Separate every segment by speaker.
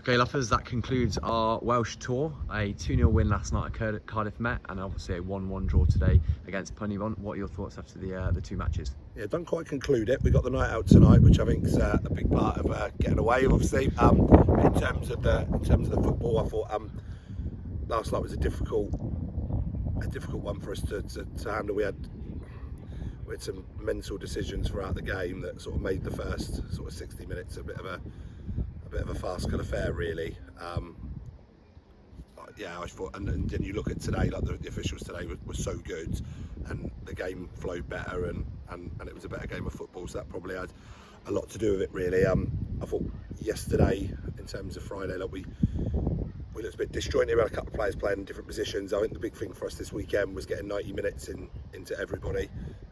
Speaker 1: Okay, Luffers, that concludes our Welsh Tour. A 2-0 win last night at Cardiff Met, and obviously a 1-1 draw today against Penybont. What are your thoughts after the two matches?
Speaker 2: Yeah, don't quite conclude it. We got the night out tonight, which I think is a big part of getting away. Obviously, in terms of the football, I thought last night was a difficult one for us to handle. We had some mental decisions throughout the game that sort of made the first sort of 60 minutes a bit of a farcical affair, really. Yeah, I thought, and then you look at today, like the officials today were so good, and the game flowed better, and it was a better game of football. So that probably had a lot to do with it, really. I thought yesterday, in terms of Friday, like we looked a bit disjointed. We had a couple of players playing in different positions. I think the big thing for us this weekend was getting 90 minutes into everybody,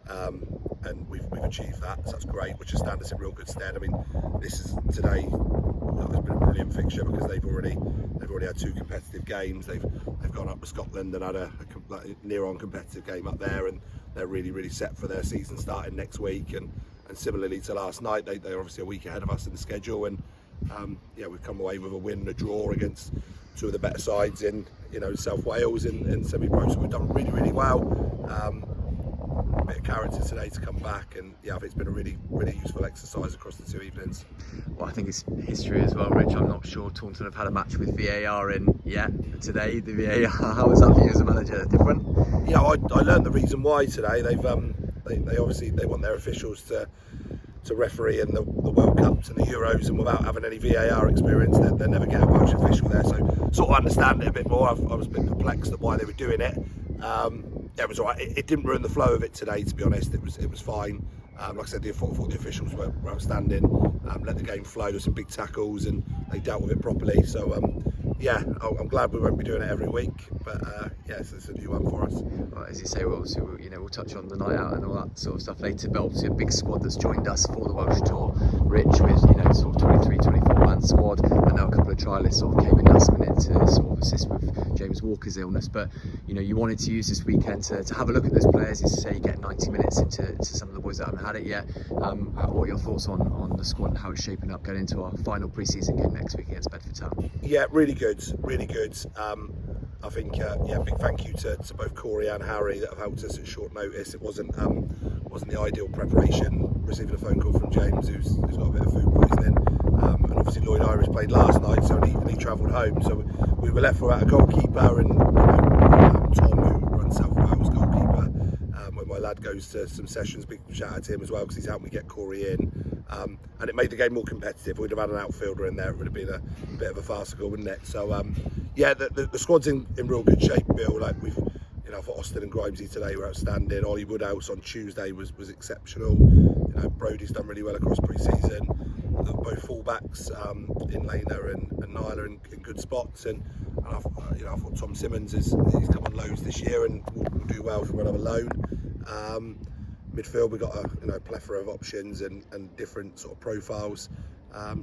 Speaker 2: and we've achieved that. So that's great, which has stand us in real good stead. I mean, this is today. It's been a brilliant fixture because they've already had two competitive games. They've gone up to Scotland and had a near-on competitive game up there, and they're really set for their season starting next week. And similarly to last night, they're obviously a week ahead of us in the schedule. And yeah, we've come away with a win and a draw against two of the better sides in South Wales in semi-pro. So we've done really well. A bit of character today to come back, and yeah, I think it's been a really useful exercise across the two evenings.
Speaker 1: Well, I think it's history as well, Rich. I'm not sure Taunton have had a match with VAR in yet today. The VAR, how was that for you as a manager? Different?
Speaker 2: Yeah, I learned the reason why today. They obviously want their officials to referee in the World Cups and the Euros, and without having any VAR experience, they never get a Welsh official there. So sort of understand it a bit more. I was a bit perplexed at why they were doing it. Yeah, it was alright. It didn't ruin the flow of it today, to be honest. It was fine. Like I said, I thought the officials were outstanding. Let the game flow. There's some big tackles, and they dealt with it properly. So yeah, I'm glad we won't be doing it every week. But yeah, it's a new one for us.
Speaker 1: Well, as you say, we'll touch on the night out and all that sort of stuff later. But obviously, a big squad that's joined us for the Welsh Tour. Rich with sort of 23, 24 man squad, and now a couple of trialists sort of came in last minute to sort of assist with James Walker's illness. But you wanted to use this weekend to have a look at those players. As you say, you get 90 minutes into some of the boys that haven't had it yet. What are your thoughts on the squad and how it's shaping up going into our final pre-season game next week against Bedford Town?
Speaker 2: Yeah, really good. I think big thank you to both Corey and Harry that have helped us at short notice. It wasn't the ideal preparation. Receiving a phone call from James, who's got a bit of food poisoning, and obviously Lloyd Irish played last night, so he travelled home. So we were left without a goalkeeper, and Tom, who runs South Wales goalkeeper, when my lad goes to some sessions, big shout out to him as well because he's helped me get Corey in. And it made the game more competitive. We'd have had an outfielder in there, it would have been a bit of a farcical, wouldn't it? So yeah, the squad's in real good shape, Bill. Like we've, I thought Austin and Grimesy today were outstanding. Ollie Woodhouse on Tuesday was exceptional. Brody's done really well across pre-season. Both fullbacks in Lena and Nyla in good spots, and I thought Tom Simmons he's come on loans this year and will do well from another loan. Midfield, we've got a plethora of options and different sort of profiles.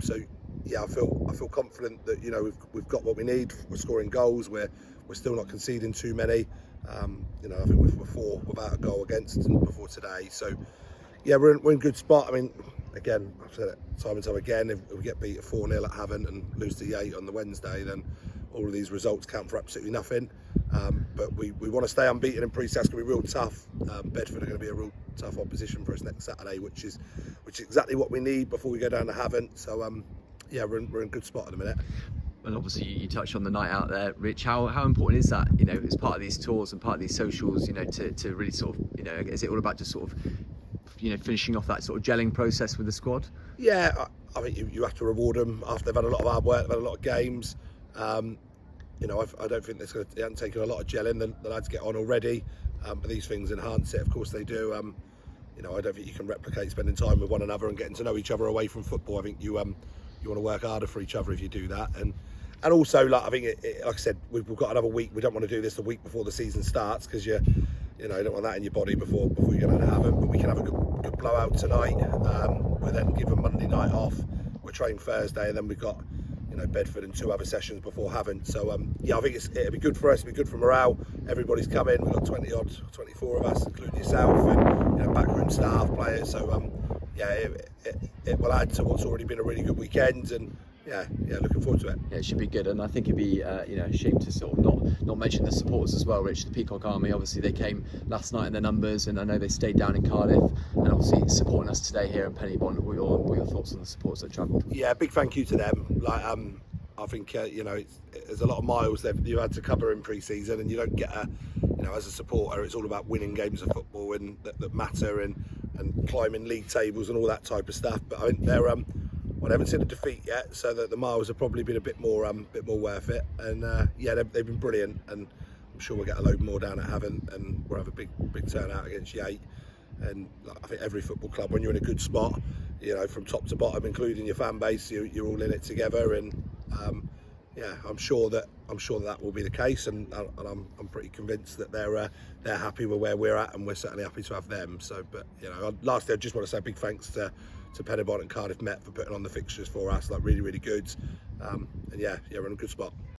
Speaker 2: So yeah, I feel confident that we've got what we need. We're scoring goals. We're still not conceding too many. I think we're 4 without a goal against before today. So yeah, we're in good spot. I mean, again, I've said it time and time again. If we get beat at 4-0 at Havant and lose to Yate on the Wednesday, then all of these results count for absolutely nothing. But we want to stay unbeaten in pre-season. It's going to be real tough. Bedford are going to be a real tough opposition for us next Saturday, which is exactly what we need before we go down to Havant. So yeah, we're in good spot at the minute.
Speaker 1: Well, obviously you touched on the night out there, Rich. How important is that? As part of these tours and part of these socials. To really sort of is it all about just sort of finishing off that sort of gelling process with the squad?
Speaker 2: Yeah, I think you have to reward them after they've had a lot of hard work, they've had a lot of games. I don't think it hasn't taken a lot of gelling. The lads get on already, but these things enhance it. Of course they do. I don't think you can replicate spending time with one another and getting to know each other away from football. I think you want to work harder for each other if you do that. And also, like I think, like I said, we've got another week. We don't want to do this the week before the season starts because you don't want that in your body before you get out of Havant. But we can have a good blowout tonight. We'll then give a Monday night off. We're training Thursday, and then we've got Bedford and 2 other sessions before Havant. So yeah, I think it'll be good for us. It'll be good for morale. Everybody's coming. We've got 24 of us, including yourself, and backroom staff, players. So yeah, it will add to what's already been a really good weekend, and looking forward to it.
Speaker 1: Yeah, it should be good, and I think it'd be a shame to sort of not mention the supporters as well. Rich, the Peacock Army, obviously they came last night in their numbers, and I know they stayed down in Cardiff, and obviously supporting us today here in Penybont. What are your thoughts on the supporters that travelled?
Speaker 2: Yeah, big thank you to them. Like I think there's a lot of miles you had to cover in pre-season, and you don't get as a supporter, it's all about winning games of football and that matter, and climbing league tables and all that type of stuff. But I think they're I haven't seen a defeat yet, so that the miles have probably been a bit more worth it. And they've been brilliant, and I'm sure we'll get a load more down at Havant, and we'll have a big turnout against Yate. And I think every football club, when you're in a good spot, from top to bottom, including your fan base, you're all in it together. And I'm sure that will be the case, and I'm pretty convinced that they're happy with where we're at, and we're certainly happy to have them. So, but lastly, I just want to say a big thanks to Penybont and Cardiff Met for putting on the fixtures for us. Like really, really good. And we're in a good spot.